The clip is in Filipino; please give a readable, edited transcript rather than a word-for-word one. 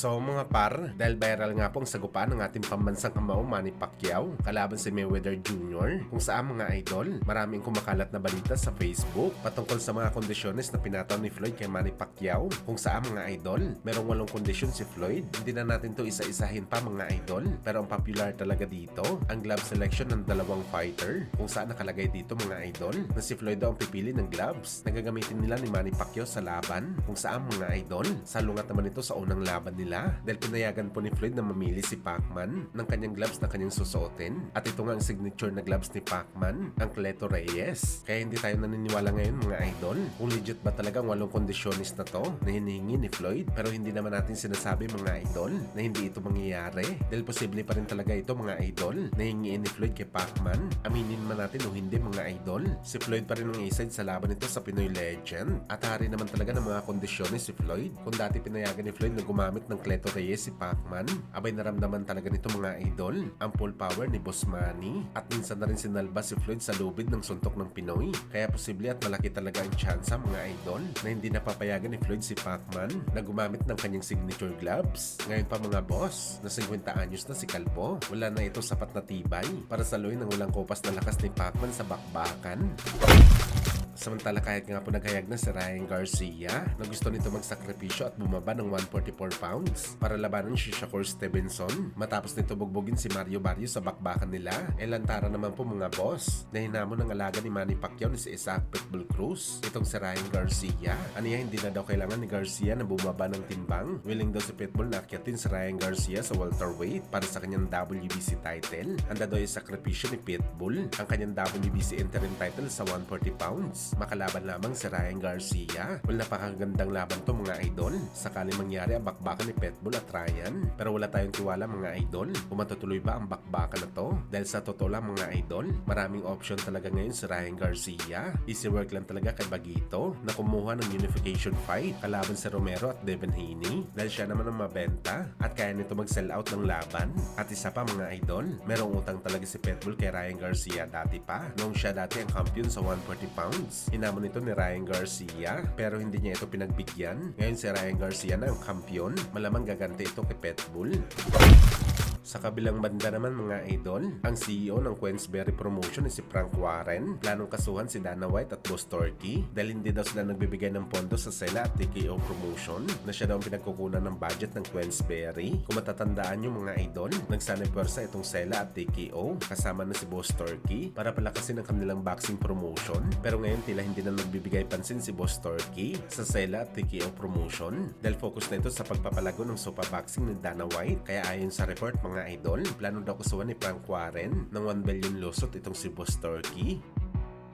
So mga par, dahil viral nga po ang sagupaan ng ating pambansang kamao Manny Pacquiao kalaban si Mayweather Jr. Kung saan mga idol, maraming kumakalat na balita sa Facebook patungkol sa mga kondisyones na pinataw ni Floyd kay Manny Pacquiao. Kung saan mga idol, merong 8 kondisyon si Floyd. Hindi na natin to isa-isahin pa mga idol, pero ang popular talaga dito, ang glove selection ng dalawang fighter. Kung saan nakalagay dito mga idol, na si Floyd daw ang pipili ng gloves na gagamitin nila ni Manny Pacquiao sa laban. Kung saan mga idol, salungat naman ito sa unang laban nila dahil pinayagan po ni Floyd na mamili si Pacman ng kanyang gloves na kanyang susuotin. At ito nga ang signature na gloves ni Pacman, ang Cleto Reyes. Kaya hindi tayo naniniwala ngayon mga idol kung legit ba talaga ang 8 kondisyonis na to na hinihingi ni Floyd, pero hindi naman natin sinasabi mga idol na hindi ito mangyayari dahil posible pa rin talaga ito mga idol na hingiin ni Floyd kay Pacman. Aminin man natin o hindi mga idol, si Floyd pa rin ang iside sa laban nito sa Pinoy Legend at hari naman talaga ng mga kondisyonis si Floyd. Kung dati pinayagan ni Floyd na gumamit ng Cleto Reyes si Pacman, abay naramdaman talaga nito mga idol ang full power ni Boss Manny at minsan na rin sinalba si Floyd sa lubid ng suntok ng Pinoy. Kaya posible at malaki talaga ang tsansa mga idol na hindi napapayagan ni Floyd si Pacman na gumamit ng kanyang signature gloves. Ngayon pa mga boss, na 50 anyos na si Kalbo, wala na ito sapat na tibay para saluhin ang walang kopas na lakas ni Pacman sa bakbakan. Samantala kahit nga po naghayag na si Ryan Garcia na gusto nito magsakripisyo at bumaba ng 144 pounds para labanan si Shakur Stevenson matapos nito bugbugin si Mario Barrios sa bakbakan nila, lantara naman po mga boss na hinamon ng alaga ni Manny Pacquiao ni si Isaac Pitbull Cruz itong si Ryan Garcia. Aniya hindi na daw kailangan ni Garcia na bumaba ng timbang, willing daw si Pitbull na akyatin si Ryan Garcia sa welterweight para sa kanyang WBC title. Handa daw yung sakripisyo ni Pitbull ang kanyang WBC interim title sa 140 pounds. Makalaban lamang si Ryan Garcia. Napakagandang laban to mga idol sakali mangyari ang bakbakan ni Pitbull at Ryan, pero wala tayong tiwala mga idol kung matutuloy ba ang bakbakan na to dahil sa totoo lang mga idol, maraming option talaga ngayon si Ryan Garcia. Easy work lang talaga kay Bagito na kumuha ng unification fight kalaban si Romero at Devin Haney dahil siya naman ang mabenta at kaya nito mag-sell out ng laban. At isa pa mga idol, merong utang talaga si Pitbull kay Ryan Garcia dati pa noong siya dati ang champion sa 140 pounds. Hinamon ito ni Ryan Garcia pero hindi niya ito pinagbigyan. Ngayon si Ryan Garcia na ang kampiyon, malamang gaganti ito kay Pitbull. Sa kabilang banda naman mga idol, ang CEO ng Queensberry Promotion ni si Frank Warren planong kasuhan si Dana White at Boss Turkey dahil hindi daw sila nagbibigay ng pondo sa Sela at TKO Promotion na siya daw ang pinagkukunan ng budget ng Queensberry. Kung matatandaan nyo mga idol, nagsanay-pwersa itong Sela at TKO kasama na si Boss Turkey para palakasin ang kanilang boxing promotion, pero ngayon tila hindi na nagbibigay pansin si Boss Turkey sa Sela at TKO Promotion dahil focus na ito sa pagpapalago ng sopa boxing ni Dana White. Kaya ayon sa report mga idol, plano daw kasuhan ni Frank Warren ng 1 billion lusot itong si Boss Turkey.